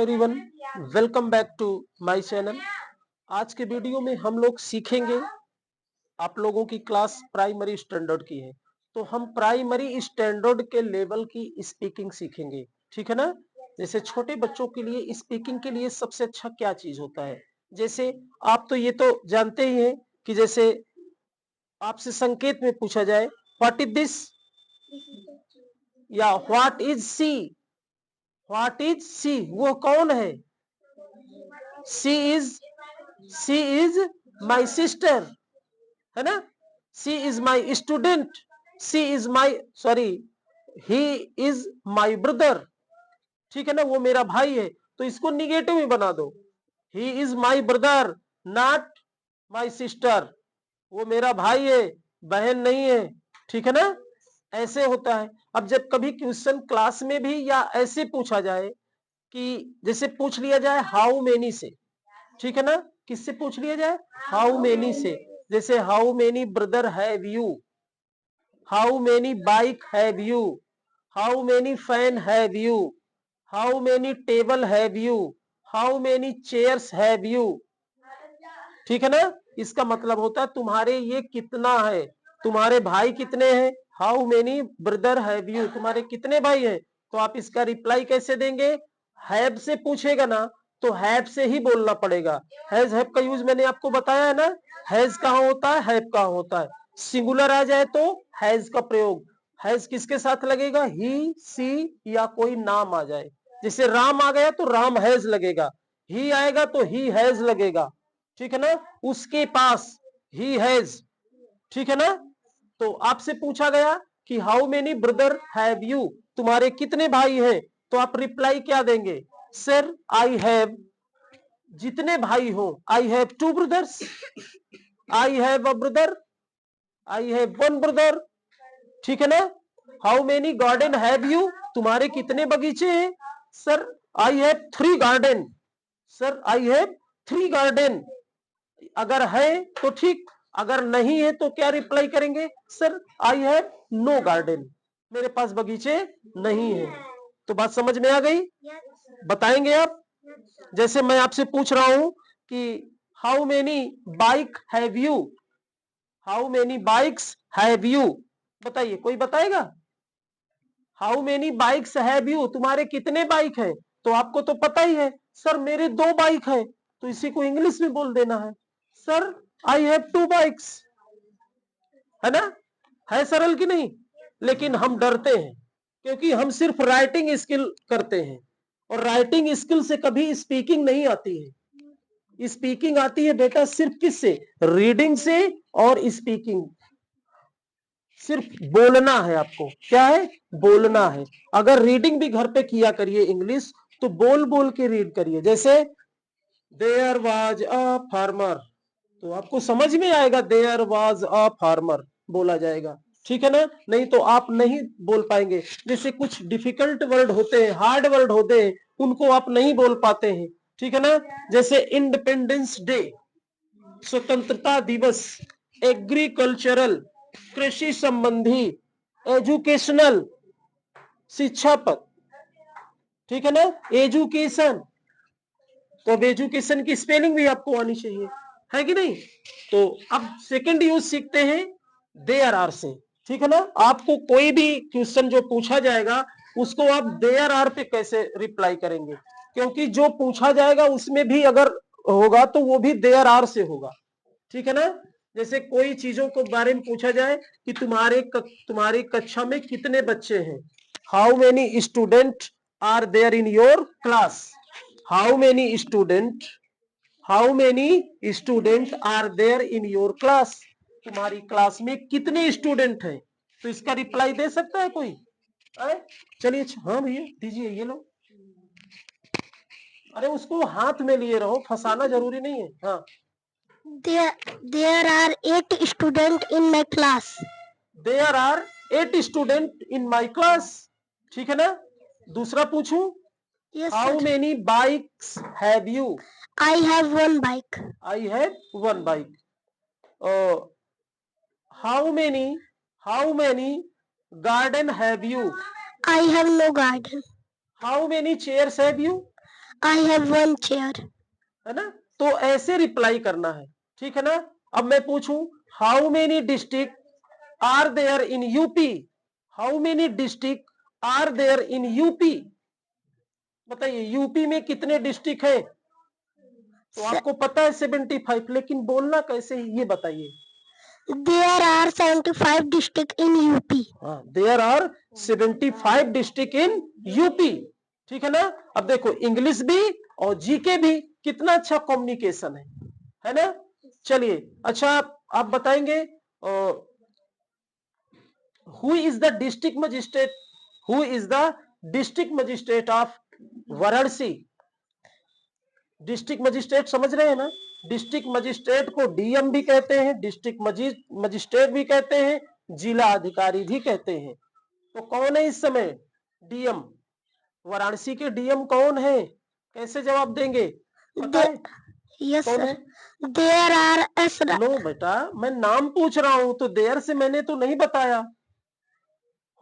Everyone, welcome back to my channel. आज के video में हम लोग सीखेंगे, आप लोगों की क्लास प्राइमरी स्टैंडर्ड की है, तो हम प्राइमरी स्टैंडर्ड के लेवल की स्पीकिंग सीखेंगे। ठीक है ना। जैसे छोटे बच्चों के लिए स्पीकिंग के लिए सबसे अच्छा क्या चीज होता है। जैसे आप तो ये तो जानते ही हैं कि जैसे आपसे संकेत में पूछा जाए व्हाट इज दिस या what is she, what is she, वो कौन है। सी इज माई सिस्टर, है ना। She is my student, she is my sorry he is my brother. ठीक है ना, वो मेरा भाई है, तो इसको निगेटिव में बना दो। ही is my brother not my sister, वो मेरा भाई है, बहन नहीं है। ठीक है ना, ऐसे होता है। अब जब कभी क्वेश्चन क्लास में भी या ऐसे पूछा जाए कि जैसे पूछ लिया जाए हाउ मेनी से, ठीक है ना, किससे पूछ लिया जाए, हाउ मेनी से। जैसे how many brother have you, how many bike have you, how many fan have you, how many table have you, how many chairs have you. ठीक है ना, इसका मतलब होता है तुम्हारे ये कितना है, तुम्हारे भाई कितने हैं, how many brother have you, तुम्हारे कितने भाई हैं। तो आप इसका रिप्लाई कैसे देंगे, हैव से पूछेगा ना तो हैव से ही बोलना पड़ेगा। हैज हैव का यूज मैंने आपको बताया है ना, हैज कहाँ होता है, हैव कहाँ होता है। सिंगुलर आ जाए तो हैज का प्रयोग, हैज किसके साथ लगेगा, ही सी या कोई नाम आ जाए। जैसे राम आ गया तो राम हैज लगेगा, ही आएगा तो ही हैज लगेगा। ठीक है ना, उसके पास, ही हैज। ठीक है ना। तो आपसे पूछा गया कि how many brother have you, तुम्हारे कितने भाई हैं, तो आप रिप्लाई क्या देंगे, सर आई हैव, जितने भाई हो, I have 2 brothers, I have a brother, I have 1 brother. ठीक है ना। How many garden have you, तुम्हारे कितने बगीचे हैं, sir I have 3 garden, sir I have 3 garden. अगर है तो ठीक, अगर नहीं है तो क्या रिप्लाई करेंगे, sir I have no garden, मेरे पास बगीचे नहीं है। तो बात समझ में आ गई, बताएंगे आप। जैसे मैं आपसे पूछ रहा हूं कि how many bike have you, how many bikes have you, बताइए, कोई बताएगा। How many bikes have you, तुम्हारे कितने बाइक हैं, तो आपको तो पता ही है, सर मेरे 2 बाइक हैं, तो इसी को इंग्लिश में बोल देना है, सर आई हैव 2 बाइक्स, है ना। है सरल कि नहीं। लेकिन हम डरते हैं क्योंकि हम सिर्फ राइटिंग स्किल करते हैं, और राइटिंग स्किल से कभी स्पीकिंग नहीं आती है। स्पीकिंग आती है बेटा सिर्फ किससे, रीडिंग से और स्पीकिंग। सिर्फ बोलना है आपको, क्या है, बोलना है। अगर रीडिंग भी घर पे किया करिए इंग्लिश, तो बोल बोल के रीड करिए। जैसे देयर वाज अ फार्मर, तो आपको समझ में आएगा देयर वाज अ फार्मर बोला जाएगा। ठीक है ना, नहीं तो आप नहीं बोल पाएंगे। जैसे कुछ डिफिकल्ट वर्ड होते हैं, हार्ड वर्ड होते हैं, उनको आप नहीं बोल पाते हैं। ठीक है ना, जैसे इंडिपेंडेंस डे, स्वतंत्रता दिवस, एग्रीकल्चरल, कृषि संबंधी, एजुकेशनल, शिक्षा पद। ठीक है ना, एजुकेशन, तो अब एजुकेशन की स्पेलिंग भी आपको आनी चाहिए, है कि नहीं। तो अब सेकंड यूज सीखते हैं देयर आर से। ठीक है ना, आपको कोई भी क्वेश्चन जो पूछा जाएगा उसको आप देयर आर पे कैसे रिप्लाई करेंगे, क्योंकि जो पूछा जाएगा उसमें भी अगर होगा तो वो भी देयर आर से होगा। ठीक है ना, जैसे कोई चीजों के बारे में पूछा जाए कि तुम्हारी कक्षा में कितने बच्चे हैं, how many student are there in your class, how many student, how many student are there in your class, तुम्हारी क्लास में कितने स्टूडेंट हैं। तो इसका रिप्लाई दे सकता है कोई, चलिए, हाँ भैया दीजिए, ये लो। अरे उसको हाथ में लिए रहो, फंसाना जरूरी नहीं है। हाँ, There are 8 students in my class. There are 8 student in my class. ठीक है ना, दूसरा पूछूं, Yes, how sir. Many bikes have you, I have 1 bike. I have 1 bike. How many garden have you, I have no garden. How many chairs have you, I have one chair. है ना, तो ऐसे reply करना है, ठीक है ना। अब मैं पूछूं, how many district are there in UP, how many district are there in UP, बताइए यूपी में कितने डिस्ट्रिक्ट हैं। तो आपको पता है 75, लेकिन बोलना कैसे है ये बताइए। There are 75 districts in UP. There are 75 district in UP, ठीक है ना। अब देखो इंग्लिश भी और जीके भी, कितना अच्छा कम्युनिकेशन है ना। चलिए अच्छा, आप बताएंगे who is the district magistrate, who is the district magistrate of Varanasi. District magistrate समझ रहे हैं ना, डिस्ट्रिक्ट मजिस्ट्रेट को डीएम भी कहते हैं, डिस्ट्रिक्ट मजिस्ट्रेट भी कहते हैं, जिला अधिकारी भी कहते हैं। तो कौन है इस समय डीएम, वाराणसी के डीएम कौन है, कैसे जवाब देंगे पता है? Yes कौन sir. है? There are S. नो बेटा, मैं नाम पूछ रहा हूं, तो देयर से मैंने तो नहीं बताया,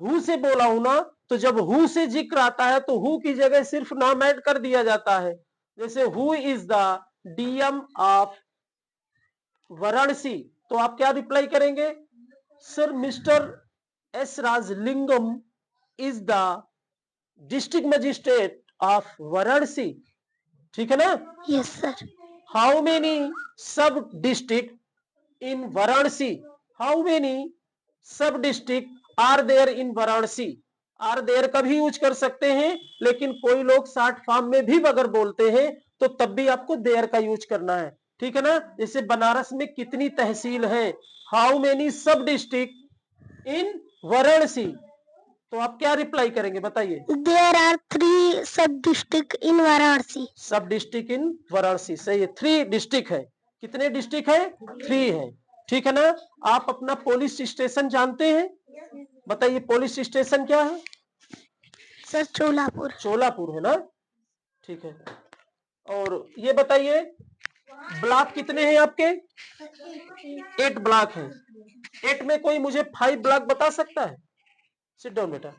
हु से बोला हूं ना। तो जब हु से जिक्र आता है तो हु की जगह सिर्फ नाम ऐड कर दिया जाता है। जैसे who is the DM of Varanasi, तो आप क्या रिप्लाई करेंगे, sir mister S Rajalingam is the district magistrate of Varanasi, ठीक है ना। Yes sir. How many sub district in Varanasi, how many sub district are there in Varanasi. Are there का भी यूज कर सकते हैं, लेकिन कोई लोग शॉर्ट फॉर्म में भी अगर बोलते हैं तो तब भी आपको देयर का यूज करना है, ठीक है ना। जैसे बनारस में कितनी तहसील है, how many sub district in Varanasi, तो आप क्या रिप्लाई करेंगे बताइए। There are 3 sub-districts in Varanasi. सब डिस्ट्रिक्ट इन वाराणसी, सही है, 3 डिस्ट्रिक्ट है। कितने डिस्ट्रिक्ट है, 3 है, ठीक है ना। आप अपना पुलिस स्टेशन जानते हैं, बताइए पुलिस स्टेशन क्या है। सर चोलापुर। चोलापुर है ना, ठीक है। और ये बताइए ब्लॉक कितने हैं आपके, 8 ब्लॉक है। 8 में कोई मुझे 5 ब्लॉक बता सकता है, सिट डाउन बेटा।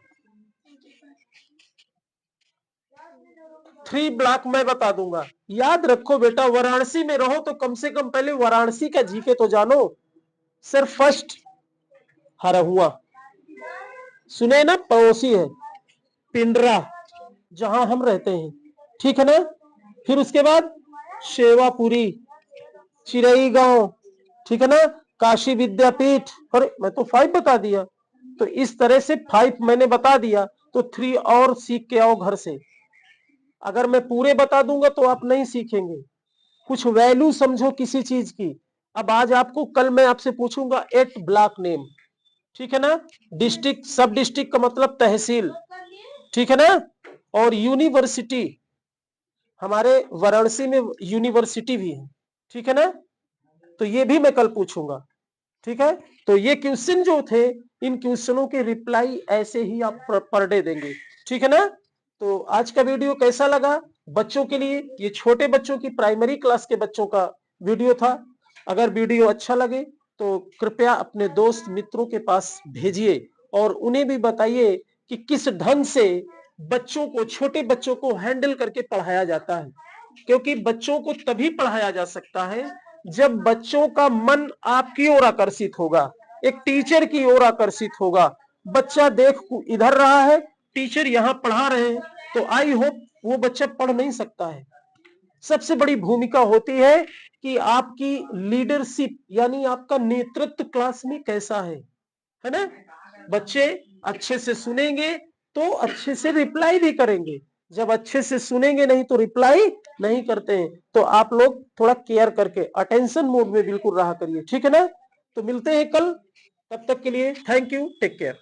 3 ब्लॉक मैं बता दूंगा, याद रखो बेटा, वाराणसी में रहो तो कम से कम पहले वाराणसी का जीके तो जानो। सर फर्स्ट हरहुआ, सुने ना, पड़ोसी है, पिंडरा जहां हम रहते हैं, ठीक है ना। फिर उसके बाद शेवापुरी, चिरई गांव, ठीक है ना, काशी विद्यापीठ, अरे मैं तो 5 बता दिया। तो इस तरह से 5 मैंने बता दिया, तो 3 और सीख के आओ घर से। अगर मैं पूरे बता दूंगा तो आप नहीं सीखेंगे, कुछ वैल्यू समझो किसी चीज की। अब आज आपको, कल मैं आपसे पूछूंगा 8 ब्लॉक नेम, ठीक है ना। डिस्ट्रिक्ट, सब डिस्ट्रिक्ट का मतलब तहसील, ठीक है ना। और यूनिवर्सिटी, हमारे वाराणसी में यूनिवर्सिटी भी है, ठीक है ना। तो ये भी मैं कल पूछूंगा, ठीक है। तो ये क्वेश्चन जो थे, इन क्वेश्चनों के रिप्लाई ऐसे ही आप पर डे देंगे, ठीक है ना। तो आज का वीडियो कैसा लगा बच्चों के लिए, ये छोटे बच्चों की, प्राइमरी क्लास के बच्चों का वीडियो था। अगर वीडियो अच्छा लगे तो कृपया अपने दोस्त मित्रों के पास भेजिए और उन्हें भी बताइए कि किस ढंग से बच्चों को, छोटे बच्चों को हैंडल करके पढ़ाया जाता है। क्योंकि बच्चों को तभी पढ़ाया जा सकता है जब बच्चों का मन आपकी ओर आकर्षित होगा, एक टीचर की ओर आकर्षित होगा। बच्चा देख इधर रहा है, टीचर यहाँ पढ़ा रहे हैं, तो आई होप वो बच्चा पढ़ नहीं सकता है। सबसे बड़ी भूमिका होती है कि आपकी लीडरशिप, यानी आपका नेतृत्व क्लास में कैसा है ना। बच्चे अच्छे से सुनेंगे तो अच्छे से रिप्लाई भी करेंगे, जब अच्छे से सुनेंगे नहीं तो रिप्लाई नहीं करते हैं। तो आप लोग थोड़ा केयर करके अटेंशन मोड में बिल्कुल रहा करिए, ठीक है ना। तो मिलते हैं कल, तब तक के लिए थैंक यू, टेक केयर।